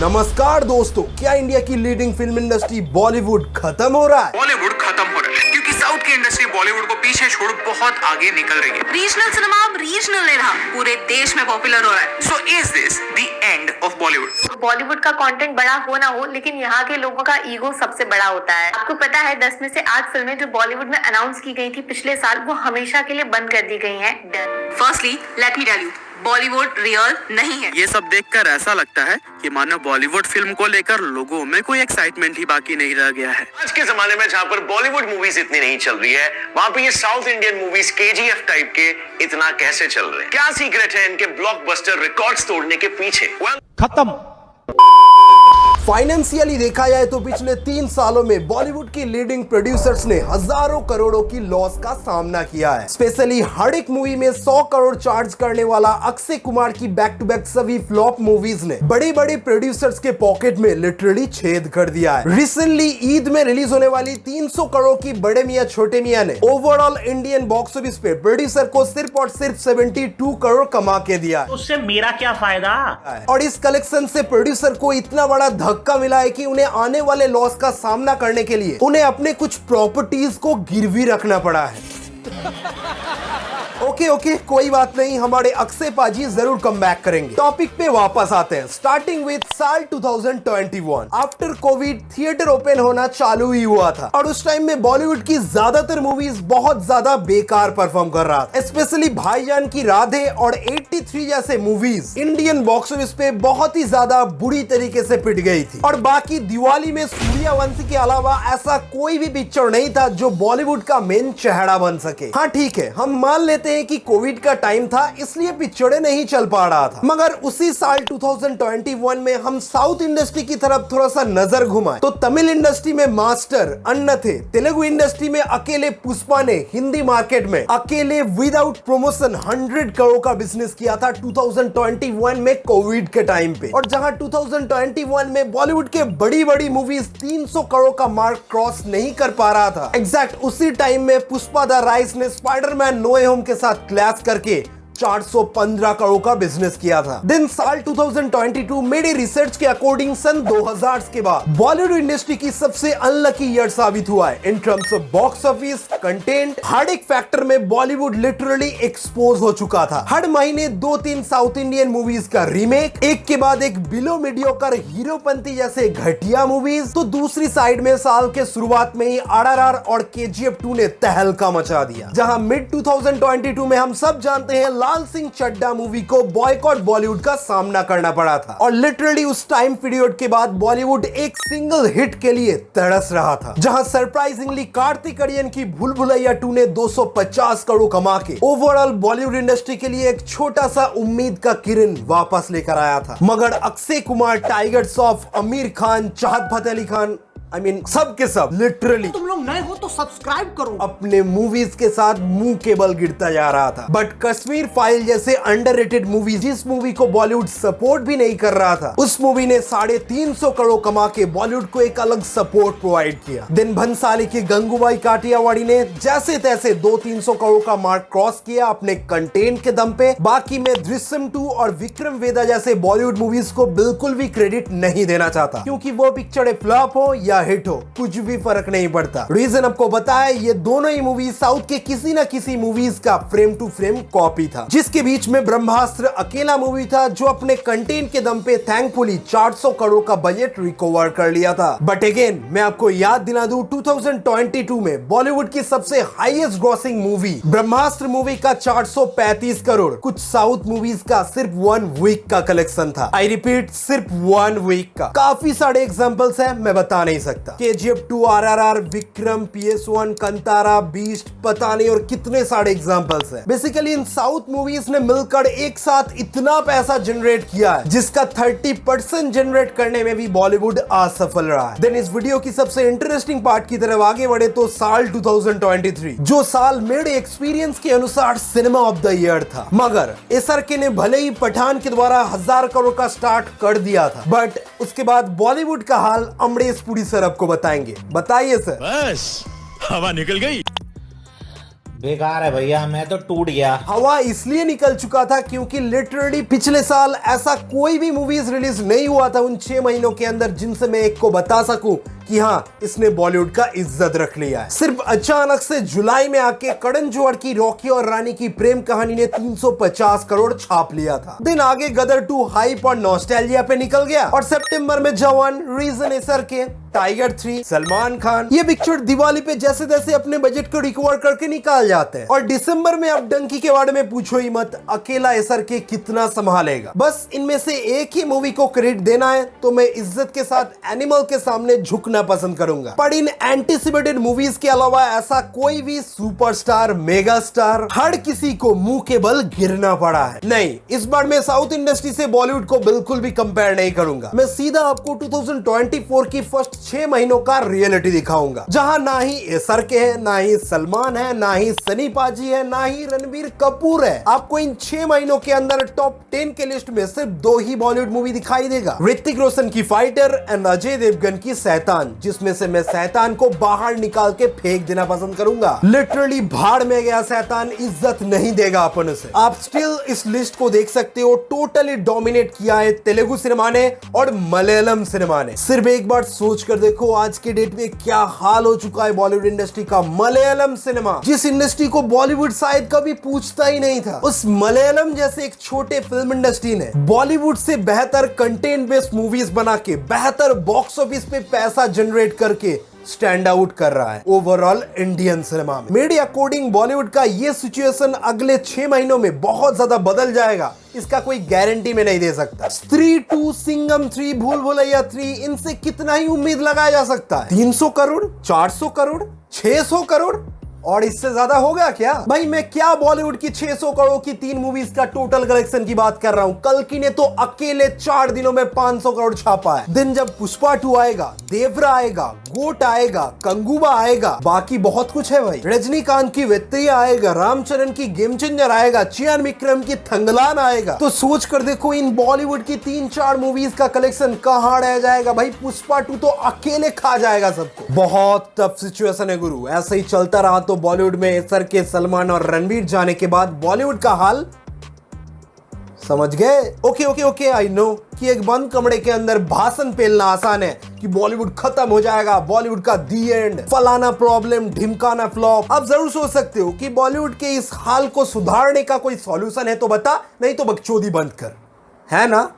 नमस्कार दोस्तों, क्या इंडिया की लीडिंग फिल्म इंडस्ट्री बॉलीवुड खत्म हो रहा है? बॉलीवुड खत्म हो रहा है क्योंकि साउथ की इंडस्ट्री बॉलीवुड को पीछे छोड़ बहुत आगे निकल रही है। रीजनल सिनेमा अब रीजनल नहीं रहा, पूरे देश में पॉपुलर हो रहा है। So is this the end of Bollywood? Bollywood का कंटेंट बड़ा हो ना हो, लेकिन यहाँ के लोगों का ईगो सबसे बड़ा होता है। आपको पता है 10 में से 8 फिल्में जो बॉलीवुड में अनाउंस की गई थी पिछले साल, वो हमेशा के लिए बंद कर दी गई हैं। Firstly let me tell you, Bollywood real नहीं है। ये सब देखकर ऐसा लगता है कि मानो बॉलीवुड फिल्म को लेकर लोगों में कोई एक्साइटमेंट ही बाकी नहीं रह गया है। आज के जमाने में जहाँ पर बॉलीवुड मूवीज इतनी नहीं चल रही है, वहाँ पे ये south Indian movies KGF type के इतना कैसे चल रहे हैं? क्या सीक्रेट है इनके ब्लॉकबस्टर रिकॉर्ड्स तोड़ने के पीछे? खत्म। फाइनेंशियली देखा जाए तो पिछले 3 सालों में बॉलीवुड की लीडिंग प्रोड्यूसर्स ने हजारों करोड़ों की लॉस का सामना किया है। स्पेशली हर एक मूवी में 100 करोड़ चार्ज करने वाला अक्षय कुमार की बैक टू बैक सभी फ्लॉप मूवीज ने बड़े बड़े प्रोड्यूसर्स के पॉकेट में लिटरली छेद कर दिया है। रिसेंटली ईद में रिलीज होने वाली 300 करोड़ की बड़े मियां छोटे मियां ने ओवरऑल इंडियन बॉक्स ऑफिस पे प्रोड्यूसर को सिर्फ और सिर्फ 72 करोड़ कमा के दिया है। उससे मेरा क्या फायदा? और इस कलेक्शन से प्रोड्यूसर को इतना बड़ा धक्का मिला है कि उन्हें आने वाले लॉस का सामना करने के लिए उन्हें अपने कुछ प्रॉपर्टीज को गिरवी रखना पड़ा है। ओके, कोई बात नहीं, हमारे अक्षय पाजी जरूर कम बैक करेंगे। टॉपिक पे वापस आते हैं, स्टार्टिंग विद साल 2021। आफ्टर कोविड थिएटर ओपन होना चालू ही हुआ था और उस टाइम में बॉलीवुड की ज्यादातर मूवीज बहुत ज्यादा बेकार परफॉर्म कर रहा था। स्पेशली भाईजान की राधे और 83 जैसे मूवीज इंडियन बॉक्स ऑफिस पे बहुत ही ज्यादा बुरी तरीके से पिट गई थी। और बाकी दिवाली में सूर्यवंशी के अलावा ऐसा कोई भी पिक्चर नहीं था जो बॉलीवुड का मेन चेहरा बन सके। हाँ ठीक है, हम मान लेते हैं कि कोविड का टाइम था इसलिए पिक्चरें नहीं चल पा रहा था, मगर उसी साल 2021 में हम साउथ इंडस्ट्री की तरफ थोड़ा सा नजर घुमाए तो तमिल इंडस्ट्री में मास्टर अन्ना थे, तेलुगु इंडस्ट्री में अकेले पुष्पा ने हिंदी मार्केट में अकेले विदाउट प्रमोशन 100 करोड़ का बिजनेस किया था 2021 में कोविड के टाइम पे। और जहां 2021 में बॉलीवुड के बड़ी बड़ी मूवीज 300 करोड़ का मार्क क्रॉस नहीं कर पा रहा था, एग्जैक्ट उसी टाइम में पुष्पा द राइज ने स्पाइडरमैन नो वे होम के साथ क्लैश करके 415 करोड़ का बिजनेस किया था। दिन साल 2022 मेरी रिसर्च के अकॉर्डिंग सन 2000 के बाद बॉलीवुड इंडस्ट्री की सबसे अनलकी ईयर साबित हुआ है in terms of box office, content, हर एक फैक्टर में बॉलीवुड लिटरली एक्सपोज हो चुका था। हर महीने 2-3 साउथ इंडियन मूवीज का रीमेक, एक के बाद एक बिलो मीडियोकर हीरोपंती जैसे घटिया मूवीज, तो दूसरी साइड में साल के शुरुआत में ही RRR और KGF 2 ने तहलका मचा दिया। जहां मिड 2022 में हम सब जानते हैं लाल सिंह चड्ढा मूवी को बॉयकॉट बॉलीवुड का सामना करना पड़ा था और लिटरली उस टाइम पीरियड के बाद बॉलीवुड एक सिंगल हिट के लिए तरस रहा था। जहां सरप्राइजिंगली कार्तिक आर्यन की भूल भुलैया 2 ने 250 करोड़ कमा के ओवरऑल बॉलीवुड इंडस्ट्री के लिए एक छोटा सा उम्मीद का किरण वापस लेकर आया था। मगर अक्षय कुमार, टाइगर श्रॉफ, आमिर खान, चाहत फतेह अली खान, सब के सब लिटरली तुम लोग नए हो तो सब्सक्राइब करो, अपने मूवीज के साथ मुंह के बल गिरता जा रहा था। बट कश्मीर फाइल जैसे अंडररेटेड मूवी, जिस मूवी को बॉलीवुड सपोर्ट भी नहीं कर रहा था, उस मूवी ने 350 करोड़ कमा के बॉलीवुड को एक अलग सपोर्ट प्रोवाइड किया। दिन भंसाली की गंगूबाई काठियावाड़ी ने जैसे तैसे 200-300 करोड़ का मार्क क्रॉस किया अपने कंटेंट के दम पे। बाकी में दृश्यम 2 और विक्रम वेदा जैसे बॉलीवुड मूवीज को बिल्कुल भी क्रेडिट नहीं देना चाहता, क्योंकि वो पिक्चर फ्लॉप हो या हिट हो कुछ भी फर्क नहीं पड़ता। रीजन आपको बताया, ये दोनों ही मूवी साउथ के किसी न किसी मूवीज का फ्रेम टू फ्रेम कॉपी था, जिसके बीच में ब्रह्मास्त्र अकेला मूवी था जो अपने कंटेंट के दम पे थैंकफुली 400 करोड़ का बजट रिकवर कर लिया था। बट अगेन मैं आपको याद दिला दूं, 2022 में बॉलीवुड की सबसे हाईएस्ट ग्रॉसिंग मूवी ब्रह्मास्त्र मूवी का 435 करोड़ कुछ साउथ मूवीज का सिर्फ 1 वीक का कलेक्शन था। आई रिपीट, सिर्फ 1 वीक का। काफी सारे एग्जांपल्स हैं, मैं बता नहीं सकता। KGF 2, RRR, Vikram, PS1, Kantara, beast, पता नहीं और कितने सारे एग्जांपल्स हैं। बेसिकली इन साउथ मूवीज ने मिलकर एक साथ इतना पैसा जनरेट किया है जिसका 30% जनरेट करने में भी बॉलीवुड असफल रहा है। देन इस वीडियो की सबसे इंटरेस्टिंग पार्ट की तरफ आगे बढ़े तो साल 2023 जो साल मेरे एक्सपीरियंस के अनुसार सिनेमा ऑफ द ईयर था, मगर SRK ने भले ही पठान के द्वारा 1000 करोड़ का स्टार्ट कर दिया था, बट उसके बाद बॉलीवुड का हाल अमरीश पुरी सर आपको बताएंगे। बताइए सर। बस हवा निकल गई। बेकार है भैया, मैं तो टूट गया। हवा इसलिए निकल चुका था क्योंकि लिटरली पिछले साल ऐसा कोई भी मूवीज रिलीज नहीं हुआ था उन 6 महीनों के अंदर जिनसे मैं एक को बता सकूं कि हाँ इसने बॉलीवुड का इज्जत रख लिया है। सिर्फ अचानक से जुलाई में आके करण जौहर की रॉकी और रानी की प्रेम कहानी ने 350 करोड़ छाप लिया था। दिन आगे गदर 2 हाइप और नॉस्टैल्जिया पे निकल गया और सितंबर में जवान, रीजन एसर के, टाइगर 3, सलमान खान, ये पिक्चर दिवाली पे जैसे तैसे अपने बजट को रिकवर करके निकाल जाते हैं। और दिसंबर में अब डंकी के बारे में पूछो ही मत, अकेला एसर के कितना संभालेगा। बस इनमें से एक ही मूवी को क्रेडिट देना है तो मैं इज्जत के साथ एनिमल के सामने झुकना पसंद करूंगा। पर इन एंटिसिपेटेड मूवीज के अलावा ऐसा कोई भी सुपरस्टार, मेगा स्टार, हर किसी को मुंह के बल गिरना पड़ा है। नहीं, इस बार मैं साउथ इंडस्ट्री से बॉलीवुड को बिल्कुल भी कंपेयर नहीं करूंगा। मैं सीधा आपको 2024 की फर्स्ट 6 महीनों का रियलिटी दिखाऊंगा, जहां ना ही एसर के है, ना ही सलमान है, ना ही सनी पाजी है, ना ही रणबीर कपूर है। आपको इन 6 महीनों के अंदर टॉप 10 के लिस्ट में सिर्फ 2 ही बॉलीवुड मूवी दिखाई देगा, ऋतिक रोशन की फाइटर एंड अजय देवगन की शैतान, जिसमें से मैं शैतान को बाहर निकाल के फेंक देना पसंद करूंगा। लिटरली भाड़ में गया शैतान, इज्जत नहीं देगा अपन उसे। आप स्टिल इस लिस्ट को देख सकते हो, टोटली डोमिनेट किया है तेलुगु सिनेमा ने और मलयालम सिनेमा ने। सिर्फ एक बार सोच कर देखो आज के डेट में क्या हाल हो चुका है बॉलीवुड इंडस्ट्री का। मलयालम सिनेमा, जिस इंडस्ट्री को बॉलीवुड शायद कभी पूछता ही नहीं था, उस मलयालम जैसे एक छोटे फिल्म इंडस्ट्री ने बॉलीवुड से बेहतर कंटेंट बेस्ड मूवीज बना के बेहतर बॉक्स ऑफिस पे पैसा जनरेट करके स्टैंड आउट कर रहा है ओवरऑल इंडियन सिनेमा में। मेरे अकॉर्डिंग बॉलीवुड का ये सिचुएशन अगले 6 महीनों में बहुत ज्यादा बदल जाएगा, इसका कोई गारंटी में नहीं दे सकता। स्त्री 2, सिंघम 3, भूल भुलैया 3, इनसे कितना ही उम्मीद लगाया जा सकता है? 300 करोड़, 400 करोड़, 600 करोड़ और इससे ज्यादा होगा क्या? भाई मैं क्या बॉलीवुड की 600 करोड़ की 3 मूवीज का टोटल कलेक्शन की बात कर रहा हूं। कल्कि ने तो अकेले 4 दिनों में 500 करोड़ छापा है। दिन जब पुष्पा 2 आएगा, देवरा आएगा, गोट आएगा, कंगुबा आएगा, बाकी बहुत कुछ है भाई। रजनीकांत की वेत्रिया आएगा, रामचरण की गेम चेंजर आएगा, चियान विक्रम की थंगलान आएगा। तो सोच कर देखो इन बॉलीवुड की 3-4 मूवीज का कलेक्शन कहां रह जाएगा भाई। पुष्पा 2 तो अकेले खा जाएगा सबको। बहुत टफ सिचुएशन है गुरु। ऐसे ही चलता रहा तो बॉलीवुड में एसर के, सलमान और रणबीर जाने के बाद बॉलीवुड का हाल समझ गए? ओके आई नो कि एक बंद कमरे के अंदर भाषण पेलना आसान है कि बॉलीवुड खत्म हो जाएगा, बॉलीवुड का दी एंड, फलाना प्रॉब्लम, ढिमकाना फ्लॉप। आप जरूर सोच सकते हो कि बॉलीवुड के इस हाल को सुधारने का कोई सॉल्यूशन है तो बता, नहीं तो बकचोदी बंद कर, है ना?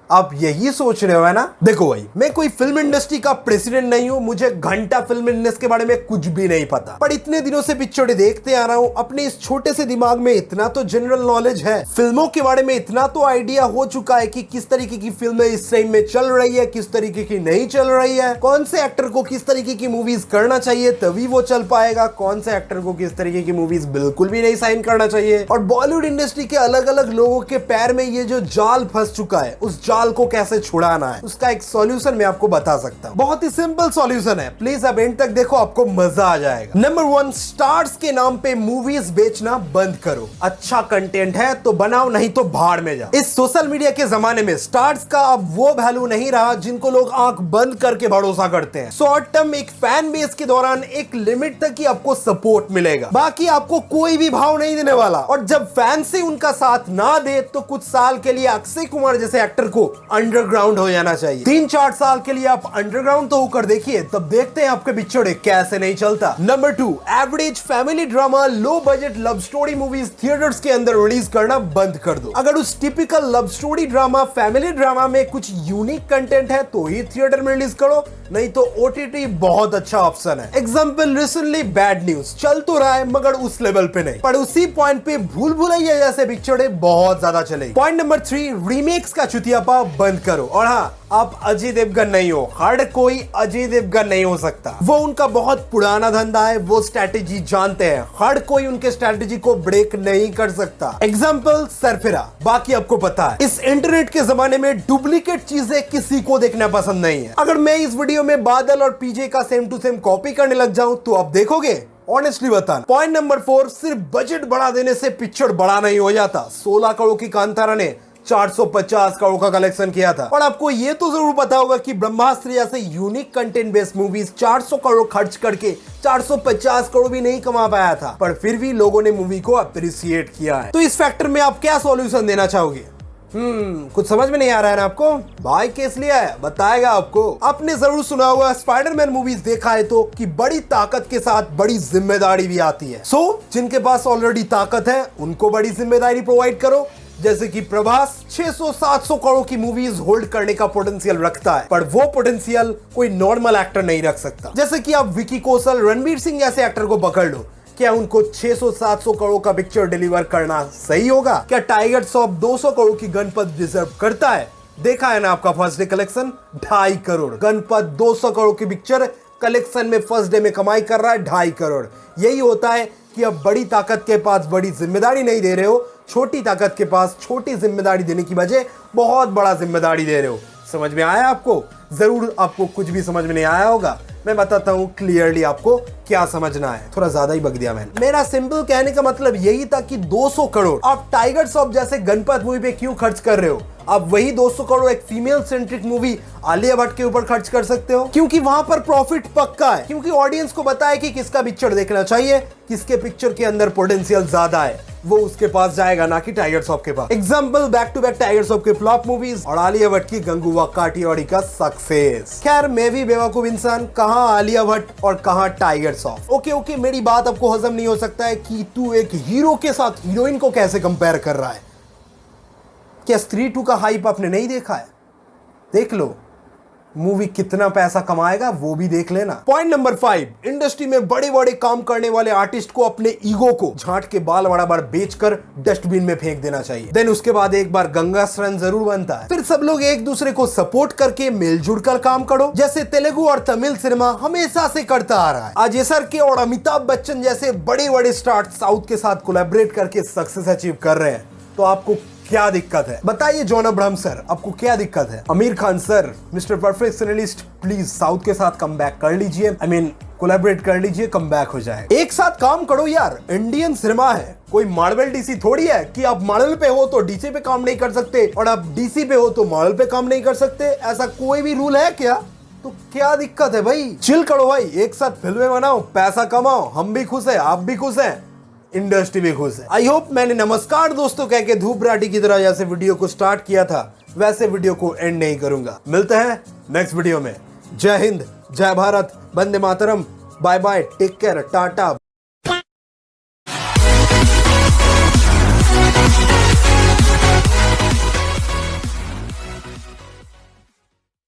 आप यही सोच रहे हो, है ना? देखो भाई, मैं कोई फिल्म इंडस्ट्री का प्रेसिडेंट नहीं हूं, मुझे घंटा फिल्म इंडस्ट्री के बारे में कुछ भी नहीं पता, पर इतने दिनों से पिक्चरें देखते आ रहा हूं, अपने इस छोटे से दिमाग में इतना तो जनरल नॉलेज है, फिल्मों के बारे में इतना तो आइडिया हो चुका है कि किस तरीके की फिल्में इस टाइम में चल रही है, किस तरीके की नहीं चल रही है, कौन से एक्टर को किस तरीके की मूवीज करना चाहिए तभी वो चल पाएगा, कौन से एक्टर को किस तरीके की मूवीज बिल्कुल भी नहीं साइन करना चाहिए। और बॉलीवुड इंडस्ट्री के अलग अलग लोगों के पैर में ये जो जाल फंस चुका है, उस जाल को कैसे छुड़ाना है, उसका एक सॉल्यूशन मैं आपको बता सकता हूं। बहुत ही सिंपल सॉल्यूशन है, प्लीज अब एंड तक देखो, आपको मजा आ जाएगा। नंबर 1, स्टार्स के नाम पे मूवीज बेचना बंद करो। अच्छा कंटेंट है तो बनाओ, नहीं तो भाड़ में जाओ। इस सोशल मीडिया के जमाने में स्टार्स का अब वो वैल्यू नहीं रहा जिनको लोग आंख बंद करके भरोसा करते हैं। शॉर्ट टर्म एक फैन बेस के दौरान एक लिमिट तक ही आपको सपोर्ट मिलेगा, बाकी आपको कोई भी भाव नहीं देने वाला। और जब फैन से उनका साथ ना दे तो कुछ साल के लिए अक्षय कुमार जैसे एक्टर को अंडरग्राउंड हो जाना चाहिए। 3-4 साल के लिए आप अंडरग्राउंड तो होकर देखिए, तब देखते हैं आपके पिक्चर कैसे नहीं चलता। Number 2, average family drama, low budget love story movies theatres के अंदर रिलीज करना बंद कर दो। अगर उस typical love story drama, family drama में कुछ यूनिक कंटेंट है तो ही थिएटर में रिलीज करो, नहीं तो ओटीटी बहुत अच्छा ऑप्शन है। एग्जाम्पल, रिसेंटली बैड न्यूज चल तो रहा है मगर उस लेवल पे नहीं, पर उसी पॉइंट पे भूल भुलैया जैसे पिक्चर बहुत ज्यादा चलेगी। पॉइंट नंबर 3, रीमेक्स का चुतियापा बंद करो। और हाँ, आप अजय देवगन नहीं हो, हर कोई अजय देवगन नहीं हो सकता, वो उनका बहुत पुराना धंधा है, वो स्ट्रैटेजी जानते हैं, हर कोई उनके स्ट्रैटेजी को ब्रेक नहीं कर सकता। एग्जाम्पल, सरफिरा। बाकी आपको पता है इस इंटरनेट के जमाने में डुप्लीकेट चीजें किसी को देखना पसंद नहीं है। अगर मैं इस वीडियो में बादल और पीजे का सेम टू सेम कॉपी करने लग जाऊं तो आप देखोगे? ऑनेस्टली बताना। पॉइंट नंबर 4, सिर्फ बजट बढ़ा देने से पिक्चर बड़ा नहीं हो जाता। 16 करोड़ की कांतारा ने 450 करोड़ का कलेक्शन किया था। और आपको ये तो जरूर पता होगा कि ब्रह्मास्त्र जैसे unique content based movies 400 crore खर्च करके 450 करोड़ भी नहीं कमा पाया था, पर फिर भी लोगों ने मूवी को अप्रिशिएट किया है। तो इस फैक्टर में आप क्या सॉल्यूशन देना चाहोगे? कुछ समझ में नहीं आ रहा है ना आपको? भाई केस लिया है, बताएगा आपको। आपने जरूर सुना होगा, स्पाइडरमैन मूवीज देखा है तो कि बड़ी ताकत के साथ बड़ी जिम्मेदारी भी आती है। सो जिनके पास ऑलरेडी ताकत है उनको बड़ी जिम्मेदारी प्रोवाइड करो। जैसे कि प्रभास 600-700 करोड़ की मूवीज होल्ड करने का पोटेंशियल रखता है, पर वो पोटेंशियल कोई नॉर्मल एक्टर नहीं रख सकता। जैसे कि आप विकी कौशल, रणवीर सिंह जैसे एक्टर को पकड़ लो, क्या उनको 600-700 करोड़ का पिक्चर डिलीवर करना सही होगा? क्या टाइगर श्रॉफ 200 करोड़ की गणपत डिजर्व करता है? देखा है ना आपका first day collection 2.5 crore. Ganpat 200 crore की पिक्चर कलेक्शन में फर्स्ट डे में कमाई कर रहा है 2.5 करोड़। यही होता है कि अब बड़ी ताकत के पास बड़ी जिम्मेदारी नहीं दे रहे हो, छोटी ताकत के पास छोटी जिम्मेदारी देने की बजाय बहुत बड़ा जिम्मेदारी दे रहे हो। समझ में आया आपको? जरूर आपको कुछ भी समझ में नहीं आया होगा, मैं बताता हूं क्लियरली आपको क्या समझना है। थोड़ा ज्यादा ही बक दिया मैंने। मेरा सिंपल कहने का मतलब यही था कि 200 करोड़ आप टाइगर श्रॉफ जैसे गणपत मूवी पे क्यों खर्च कर रहे हो? आप वही 200 करोड़ एक female centric movie Alia Bhatt के ऊपर खर्च कर सकते हो, क्योंकि वहां पर प्रॉफिट पक्का है, क्योंकि ऑडियंस को बताया कि किसका पिक्चर देखना चाहिए, किसके पिक्चर के अंदर पोटेंशियल ज्यादा है, वो उसके पास जाएगा, ना कि टाइगर श्रॉफ के पास। Example back to back Tiger Shroff के फ्लॉप मूवीज और आलिया भट्ट की गंगूवा काठियावाड़ी का सक्सेस। खैर मैं भी बेवकूफ इंसान, कहां आलिया भट्ट और कहां टाइगर श्रॉफ। ओके, मेरी बात आपको हजम नहीं हो सकता है कि तू एक हीरो के साथ हीरोइन को कैसे कंपेयर कर रहा है। क्या स्त्री 2 का हाइप आपने नहीं देखा है? देख लो, मूवी कितना पैसा कमाएगा वो भी देख लेना। पॉइंट नंबर 5, इंडस्ट्री में बड़े बड़े काम करने वाले आर्टिस्ट को अपने ईगो को झांट के बाल बराबर बेचकर डस्टबिन में फेंक देना चाहिए। देन उसके बाद एक बार गंगा स्नान जरूर बनता है, फिर सब लोग एक दूसरे को सपोर्ट करके मिलजुल कर काम करो, जैसे तेलुगु और तमिल सिनेमा हमेशा से करता आ रहा है। अजय सर के और अमिताभ बच्चन जैसे बड़े बड़े स्टार साउथ के साथ कोलैबोरेट करके सक्सेस अचीव कर रहे हैं, तो आपको क्या दिक्कत है? बताइए जॉन अब्राहम सर, आपको क्या दिक्कत है? Aamir Khan sir, mister perfectionist, please south के साथ कम बैक कर लीजिए, कोलैबोरेट कर लीजिए, कम बैक हो जाए। एक साथ काम करो यार, इंडियन सिनेमा है, कोई मार्वल डीसी थोड़ी है कि आप मार्वल पे हो तो डीसी पे काम नहीं कर सकते और आप डीसी पे हो तो मार्वल पे काम नहीं कर सकते। ऐसा कोई भी रूल है क्या? तो क्या दिक्कत है भाई? चिल करो भाई, एक साथ फिल्में बनाओ, पैसा कमाओ, हम भी खुश है, आप भी खुश है, इंडस्ट्री भी खुश है। आई होप मैंने नमस्कार दोस्तों कह के धूप राठी की तरह जैसे वीडियो को स्टार्ट किया था वैसे वीडियो को एंड नहीं करूंगा। मिलते हैं नेक्स्ट वीडियो में। जय हिंद, जय भारत, वंदे मातरम, bye bye, take care, Tata.